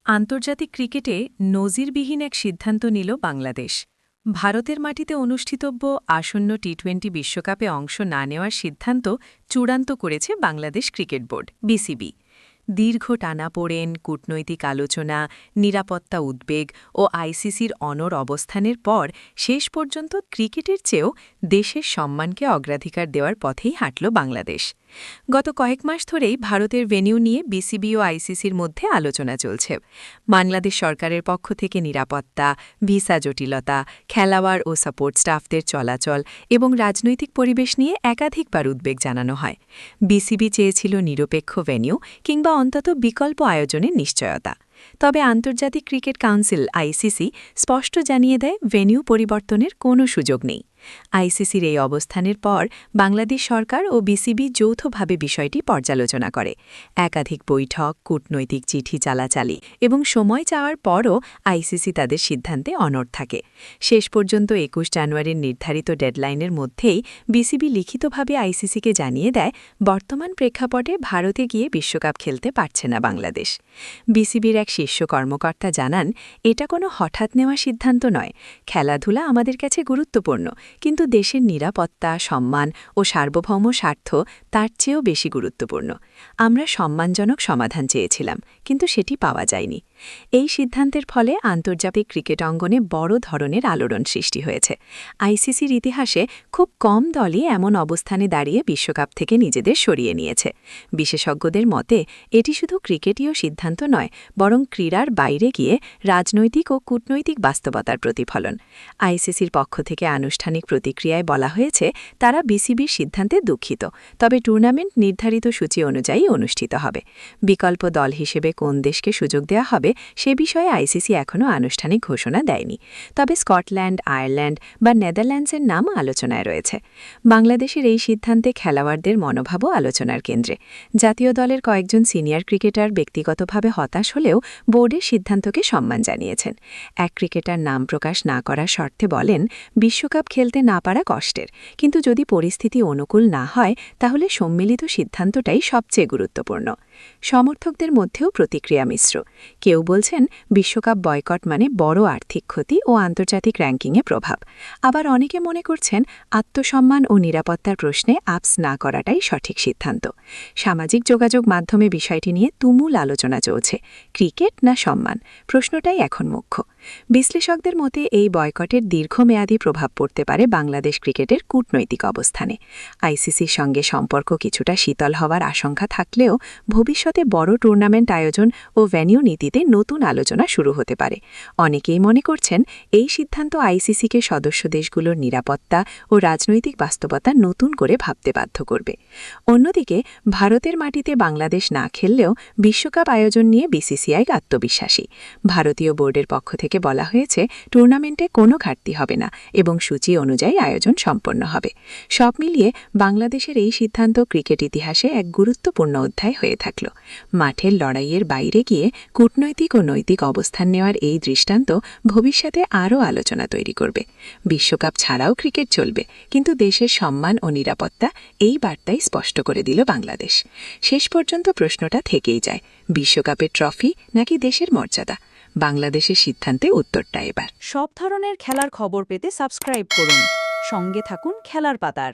আন্তর্জাতিক ক্রিকেটে নজিরবিহীন এক সিদ্ধান্ত নিল বাংলাদেশ। ভারতের মাটিতে অনুষ্ঠিতব্য আসন্ন টি-20 বিশ্বকাপে অংশ না নেওয়ার সিদ্ধান্ত চূড়ান্ত করেছে বাংলাদেশ ক্রিকেট বোর্ড বিসিবি। দীর্ঘ টানাপোড়েন, কূটনৈতিক আলোচনা, নিরাপত্তা উদ্বেগ ও আইসিসির অনড় অবস্থানের পর শেষ পর্যন্ত ক্রিকেটের চেয়েও দেশের সম্মানকে অগ্রাধিকার দেওয়ার পথেই হাঁটল বাংলাদেশ। গত কয়েক মাস ধরেই ভারতের ভেন্যু নিয়ে বিসিবি ও আইসিসির মধ্যে আলোচনা চলছে। বাংলাদেশ সরকারের পক্ষ থেকে নিরাপত্তা, ভিসা জটিলতা, খেলোয়াড় ও সাপোর্ট স্টাফদের চলাচল এবং রাজনৈতিক পরিবেশ নিয়ে একাধিকবার উদ্বেগ জানানো হয়। বিসিবি চেয়েছিল নিরপেক্ষ ভেন্যু কিংবা অন্তত বিকল্প আয়োজনের নিশ্চয়তা। তবে আন্তর্জাতিক ক্রিকেট কাউন্সিল আইসিসি স্পষ্ট জানিয়ে দেয় ভেন্যু পরিবর্তনের কোনো সুযোগ নেই। আইসিসির এই অবস্থানের পর বাংলাদেশ সরকার ও বিসিবি যৌথভাবে বিষয়টি পর্যালোচনা করে। একাধিক বৈঠক, কূটনৈতিক চিঠি চালাচালি এবং সময় চাওয়ার পরও আইসিসি তাদের সিদ্ধান্তে অনড় থাকে। শেষ পর্যন্ত ২১ জানুয়ারির নির্ধারিত ডেডলাইনের মধ্যেই বিসিবি লিখিতভাবে আইসিসিকে জানিয়ে দেয় বর্তমান প্রেক্ষাপটে ভারতে গিয়ে বিশ্বকাপ খেলতে পারছে না বাংলাদেশ। বিসিবির এক শীর্ষ কর্মকর্তা জানান, এটা কোনো হঠাৎ নেওয়া সিদ্ধান্ত নয়। খেলাধুলা আমাদের কাছে গুরুত্বপূর্ণ, কিন্তু দেশের নিরাপত্তা, সম্মান ও সার্বভৌম স্বার্থ তার চেয়েও বেশি গুরুত্বপূর্ণ। আমরা সম্মানজনক সমাধান চেয়েছিলাম, কিন্তু সেটি পাওয়া যায়নি। এই সিদ্ধান্তের ফলে আন্তর্জাতিক ক্রিকেট অঙ্গনে বড় ধরনের আলোড়ন সৃষ্টি হয়েছে। আইসিসির ইতিহাসে খুব কম দলই এমন অবস্থানে দাঁড়িয়ে বিশ্বকাপ থেকে নিজেদের সরিয়ে নিয়েছে। বিশেষজ্ঞদের মতে এটি শুধু ক্রিকেটীয় সিদ্ধান্ত নয়, বরং ক্রীড়ার বাইরে গিয়ে রাজনৈতিক ও কূটনৈতিক বাস্তবতার প্রতিফলন। আইসিসির পক্ষ থেকে আনুষ্ঠানিক প্রতিক্রিয়ায় বলা হয়েছে, তারা বিসিবির সিদ্ধান্তে দুঃখিত, তবে টুর্নামেন্ট নির্ধারিত সূচি অনুযায়ী অনুষ্ঠিত হবে। বিকল্প দল হিসেবে কোন দেশকে সুযোগ দেওয়া হবে সে বিষয়ে আইসিসি এখনও আনুষ্ঠানিক ঘোষণা দেয়নি। তবে স্কটল্যান্ড, আয়ারল্যান্ড বা নেদারল্যান্ডসের নাম আলোচনায় রয়েছে। বাংলাদেশের এই সিদ্ধান্তে খেলোয়াড়দের মনোভাবও আলোচনার কেন্দ্রে। জাতীয় দলের কয়েকজন সিনিয়র ক্রিকেটার ব্যক্তিগতভাবে হতাশ হলেও বোর্ডের সিদ্ধান্তকে সম্মান জানিয়েছেন। এক ক্রিকেটার নাম প্রকাশ না করার শর্তে বলেন, বিশ্বকাপ খেলতে না পারা কষ্টের, কিন্তু যদি পরিস্থিতি অনুকূল না হয় তাহলে সম্মিলিত সিদ্ধান্তটাই সবচেয়ে গুরুত্বপূর্ণ। সমর্থকদের মধ্যেও প্রতিক্রিয়া মিশ্র। কেউ বলছেন বিশ্বকাপ বয়কট মানে বড় আর্থিক ক্ষতি ও আন্তর্জাতিক র্যাঙ্কিংয়ে প্রভাব। আবার অনেকে মনে করছেন আত্মসম্মান ও নিরাপত্তার প্রশ্নে আপস না করাটাই সঠিক সিদ্ধান্ত। সামাজিক যোগাযোগ মাধ্যমে বিষয়টি নিয়ে তুমুল আলোচনা চলছে। ক্রিকেট না সম্মান, প্রশ্নটাই এখন মুখ্য। বিশ্লেষকদের মতে এই বয়কটের দীর্ঘমেয়াদী প্রভাব পড়তে পারে বাংলাদেশ ক্রিকেটের কূটনৈতিক অবস্থানে। আইসিসির সঙ্গে সম্পর্ক কিছুটা শীতল হওয়ার আশঙ্কা থাকলেও ভবিষ্যতে বড় টুর্নামেন্ট আয়োজন ও ভেন্যু নীতিতে নতুন আলোচনা শুরু হতে পারে। অনেকেই মনে করছেন এই সিদ্ধান্ত আইসিসিকে সদস্য দেশগুলোর নিরাপত্তা ও রাজনৈতিক বাস্তবতা নতুন করে ভাবতে বাধ্য করবে। অন্যদিকে ভারতের মাটিতে বাংলাদেশ না খেললেও বিশ্বকাপ আয়োজন নিয়ে বিসিসিআই আত্মবিশ্বাসী। ভারতীয় বোর্ডের পক্ষ থেকে বলা হয়েছে, টুর্নামেন্টে কোনো ঘাটতি হবে না এবং সূচি অনুযায়ী আয়োজন সম্পন্ন হবে। সব মিলিয়ে বাংলাদেশের এই সিদ্ধান্ত ক্রিকেট ইতিহাসে এক গুরুত্বপূর্ণ অধ্যায় হয়ে থাকল। মাঠের লড়াইয়ের বাইরে গিয়ে কূটনৈতিক ও নৈতিক অবস্থান নেওয়ার এই দৃষ্টান্ত ভবিষ্যতে আরও আলোচনা তৈরি করবে। বিশ্বকাপ ছাড়াও ক্রিকেট চলবে, কিন্তু দেশের সম্মান ও নিরাপত্তা, এই বার্তাই স্পষ্ট করে দিল বাংলাদেশ। শেষ পর্যন্ত প্রশ্নটা থেকেই যায়, বিশ্বকাপের ট্রফি নাকি দেশের মর্যাদা? বাংলাদেশের সিদ্ধান্তে উত্তরটা এবার। সব ধরনের খেলার খবর পেতে সাবস্ক্রাইব করুন। সঙ্গে থাকুন খেলার পাতার।